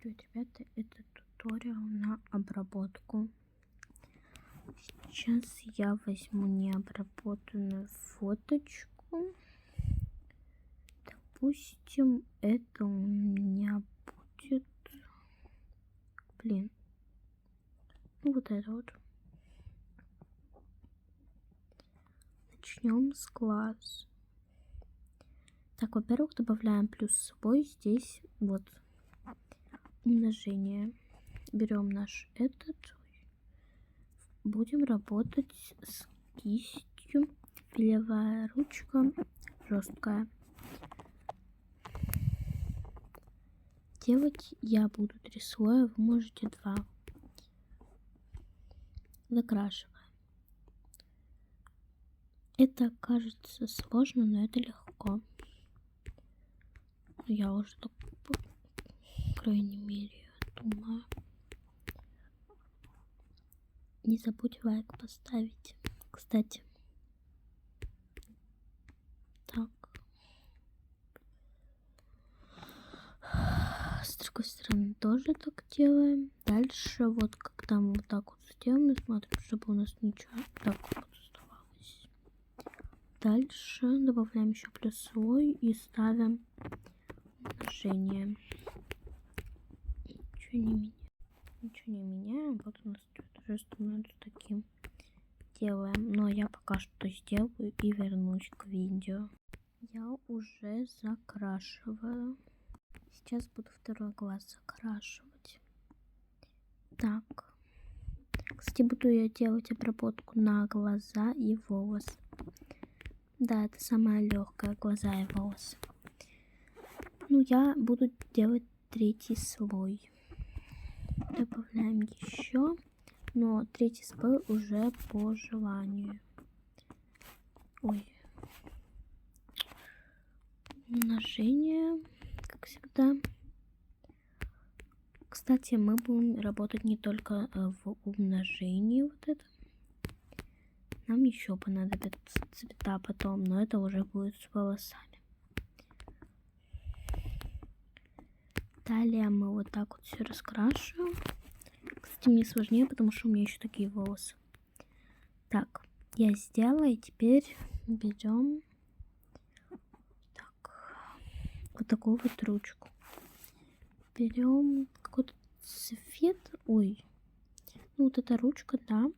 Привет, ребята, это туториал на обработку. Сейчас я возьму необработанную фоточку. Допустим, это у меня будет... вот это вот. Начнем с глаз. Так, во-первых, добавляем плюс с собой здесь вот умножение. Берем наш этот. Будем работать с кистью. Левая ручка жесткая. Делать я буду 3 слоя, вы можете 2. Закрашиваем. Это кажется сложно, но это легко. Я уже так, по крайней мере, думаю. Не забудь лайк поставить. Кстати. Так. С другой стороны тоже так делаем. Дальше вот когда мы вот так вот сделаем, смотрим, чтобы у нас ничего так вот оставалось. Дальше добавляем еще плюс слой и ставим умножение. Ничего не меняем. Вот у нас уже становится таким. Делаем. Но я пока что сделаю и вернусь к видео. Я уже закрашиваю. Сейчас буду второй глаз закрашивать. Так. Кстати, буду я делать обработку на глаза и волосы. Да, это самая легкая, глаза и волосы. Ну, я буду делать 3-й слой. Добавляем еще, но 3-й слой уже по желанию. Ой. Умножение, как всегда. Кстати, мы будем работать не только в умножении вот это. Нам еще понадобятся цвета потом, но это уже будет с волосами. Далее мы вот так вот все раскрашиваем. Кстати, мне сложнее, потому что у меня еще такие волосы. Так, я сделала, и теперь берем вот такую вот ручку. Берем какой-то цвет. Ой. Ну, вот эта ручка, да.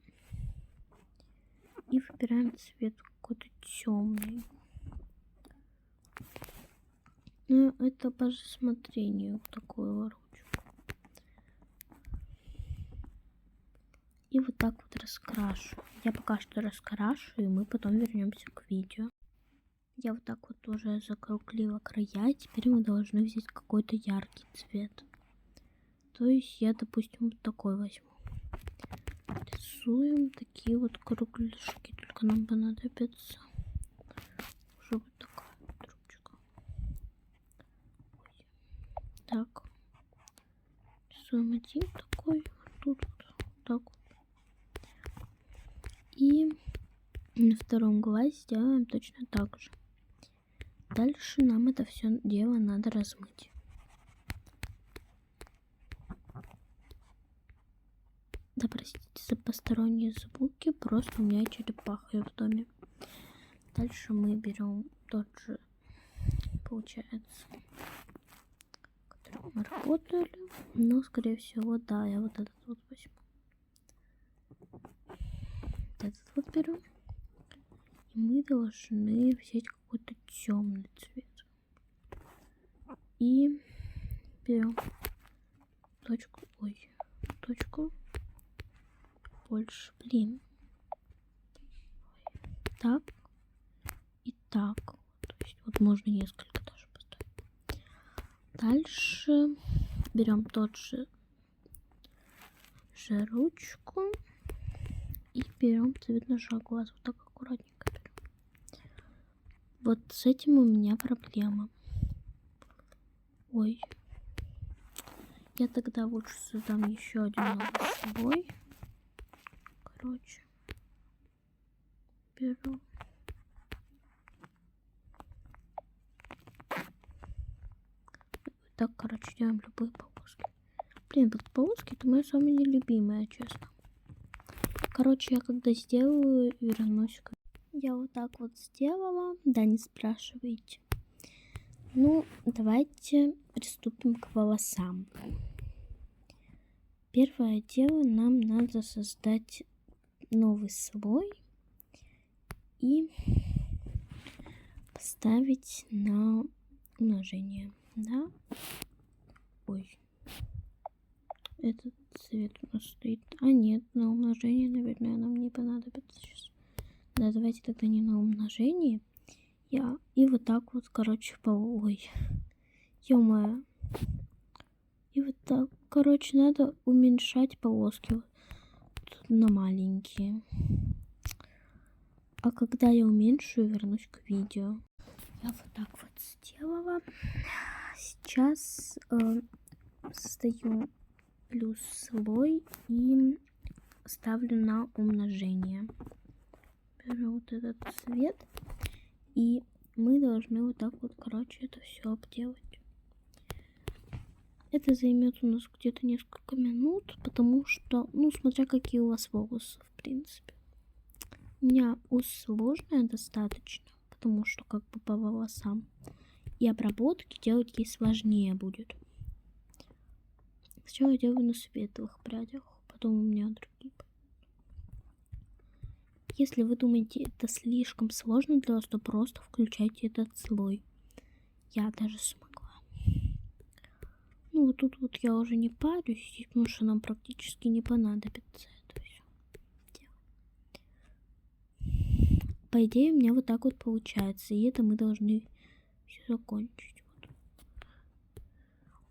И выбираем цвет какой-то темный. Ну, это по рассмотрению такую ручку. И вот так вот раскрашу. Я пока что раскрашу, и мы потом вернемся к видео. Я вот так вот уже закруглила края. Теперь мы должны взять какой-то яркий цвет. То есть я, допустим, вот такой возьму. Рисуем такие вот кругляшки. Только нам понадобится уже вот такая вот ручка. Так. Рисуем один такой. Тут вот так вот. И на втором глазе сделаем точно так же. Дальше нам это все дело надо размыть. Да, простите за посторонние звуки, просто у меня черепаха в доме. Дальше мы берем тот же, получается, который мы работали. Но, скорее всего, да, я вот этот вот возьму. Вот этот вот беру. И мы должны взять какой-то темный цвет. И берем точку, больше, так и так. То есть вот можно несколько даже поставить. Дальше берем тот же ручку и берем цвет нашего глаза. Вот так аккуратненько берем. Вот с этим у меня проблема. Ой. Я тогда лучше создам еще один новый слой. Короче. Беру. Так, короче, делаем любые полоски. Блин, вот полоски это моя самая нелюбимая, честно. Короче, я когда сделаю, вернусь. Я вот так вот сделала. Да, не спрашивайте. Ну, давайте приступим к волосам. Первое дело, нам надо создать новый слой и поставить на умножение, да? Ой, этот цвет у нас стоит. А нет, на умножение, наверное, нам не понадобится сейчас. Да, давайте тогда не на умножение. И вот так вот, короче, ой, ё-моё. И вот так, короче, надо уменьшать полоски вот на маленькие. А когда я уменьшу, вернусь к видео. Я вот так вот сделала. Сейчас создаю плюс слой и ставлю на умножение. Беру вот этот цвет. И мы должны вот так вот, короче, это все обделать. Это займет у нас где-то несколько минут, потому что, ну, смотря какие у вас волосы, в принципе. У меня сложная достаточно, потому что как бы по волосам. И обработки делать ей сложнее будет. Сначала я делаю на светлых прядях, потом у меня другие. Если вы думаете, это слишком сложно для вас, то просто включайте этот слой. Я даже смогла. Ну, вот тут вот я уже не парюсь, потому что нам практически не понадобится это все делать. По идее, у меня вот так вот получается. И это мы должны все закончить.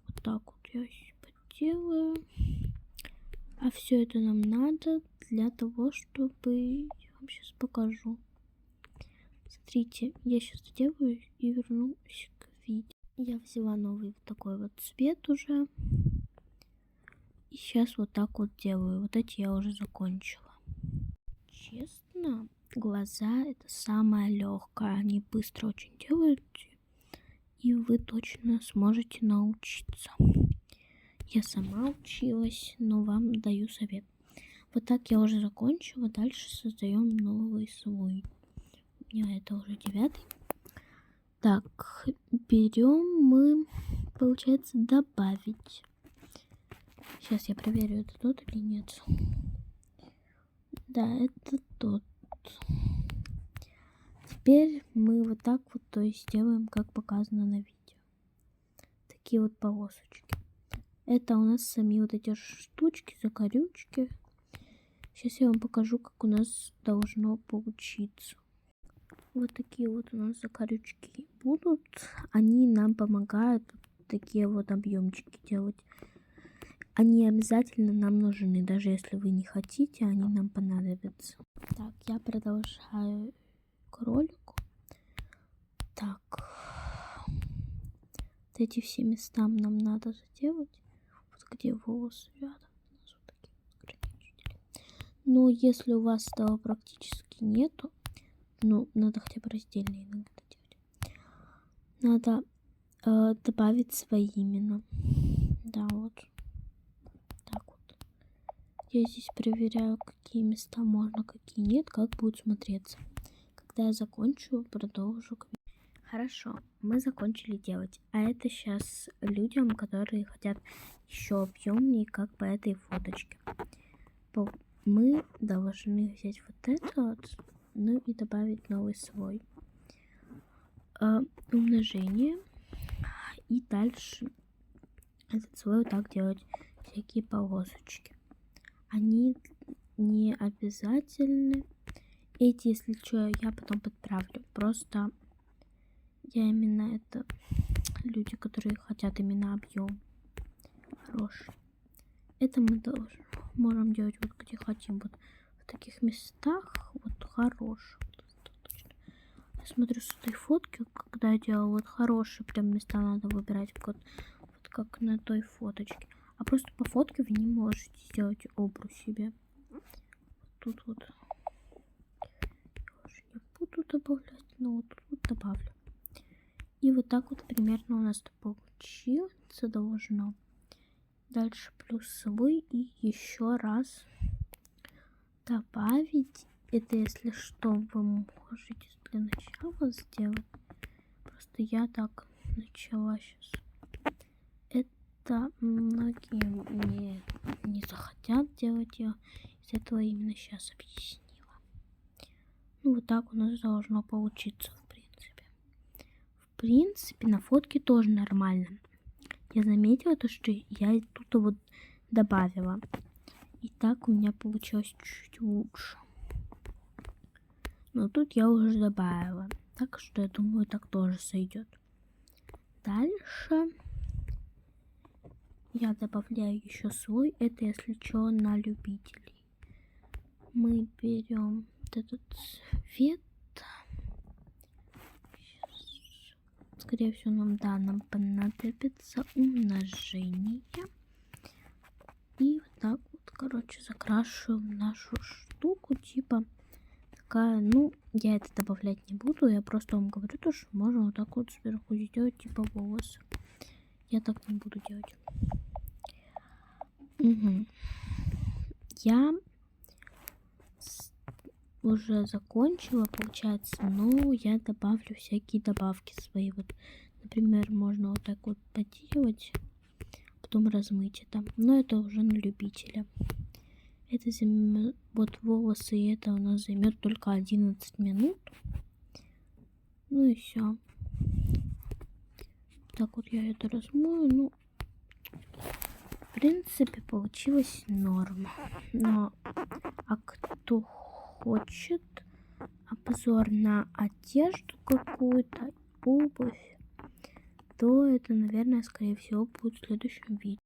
Вот так вот я поделаю. А все это нам надо для того, чтобы... Я вам сейчас покажу. Смотрите, я сейчас сделаю и вернусь к видео. Я взяла новый вот такой вот цвет уже. И сейчас вот так вот делаю. Вот эти я уже закончила. Честно, глаза это самое легкое. Они быстро очень делают. И вы точно сможете научиться. Я сама училась, но вам даю совет. Вот так я уже закончила. Дальше создаем новый слой. У меня это уже 9. Так, берем мы, получается, добавить. Сейчас я проверю, это тот или нет. Да, это тот. Теперь мы вот так вот, то есть делаем, как показано на видео. Такие вот полосочки. Это у нас сами вот эти штучки, закорючки. Сейчас я вам покажу, как у нас должно получиться. Вот такие вот у нас закорючки будут. Они нам помогают такие вот объемчики делать. Они обязательно нам нужны, даже если вы не хотите, они нам понадобятся. Так, я продолжаю к ролику. Так, вот эти все места нам надо заделать. Вот где волосы рядом. Но если у вас этого практически нету, ну, надо хотя бы раздельно иногда делать. Надо добавить свои именно. Да, вот. Так вот. Я здесь проверяю, какие места можно, какие нет, как будет смотреться. Когда я закончу, продолжу. Хорошо, мы закончили делать. А это сейчас людям, которые хотят еще объемнее, как по этой фоточке. Мы должны взять вот это вот, ну и добавить новый слой. Умножение. И дальше этот слой вот так делать всякие полосочки. Они не обязательны. Эти, если что, я потом подправлю. Просто я именно это люди, которые хотят именно объем хороший. Это мы тоже можем делать вот где хотим. Вот в таких местах вот хороший. Я смотрю с этой фотки, когда я делала вот хорошие прям места надо выбирать, вот как на той фоточке. А просто по фотке вы не можете сделать образ себе. Вот тут вот. Я уже не буду добавлять, но вот тут вот добавлю. И вот так вот примерно у нас получиться должно. Дальше плюсовой и еще раз добавить. Это если что вы можете для начала сделать. Просто я так начала сейчас. Это многие не захотят делать. Я из этого именно сейчас объяснила. Ну вот так у нас должно получиться в принципе. В принципе на фотке тоже нормально. Я заметила то, что я тут вот добавила. И так у меня получилось чуть лучше. Но тут я уже добавила. Так что я думаю, так тоже сойдет. Дальше я добавляю еще слой. Это если что на любителей. Мы берем вот этот цвет. Сейчас. Скорее всего нам понадобится умножение. И вот так вот, короче, закрашиваем нашу штуку, типа такая, ну, я это добавлять не буду, я просто вам говорю то, что можно вот так вот сверху сделать, типа волосы. Я так не буду делать. Угу. Я уже закончила, получается, но я добавлю всякие добавки свои. Вот, например, можно вот так вот поделать, потом размыть это. Но это уже на любителя. Это займет, вот волосы, и это у нас займет только 11 минут. Ну и все. Так вот я это размою. Ну, в принципе, получилось норм. Но, а кто хочет обзор на одежду какую-то, обувь, то это, наверное, скорее всего, будет в следующем видео.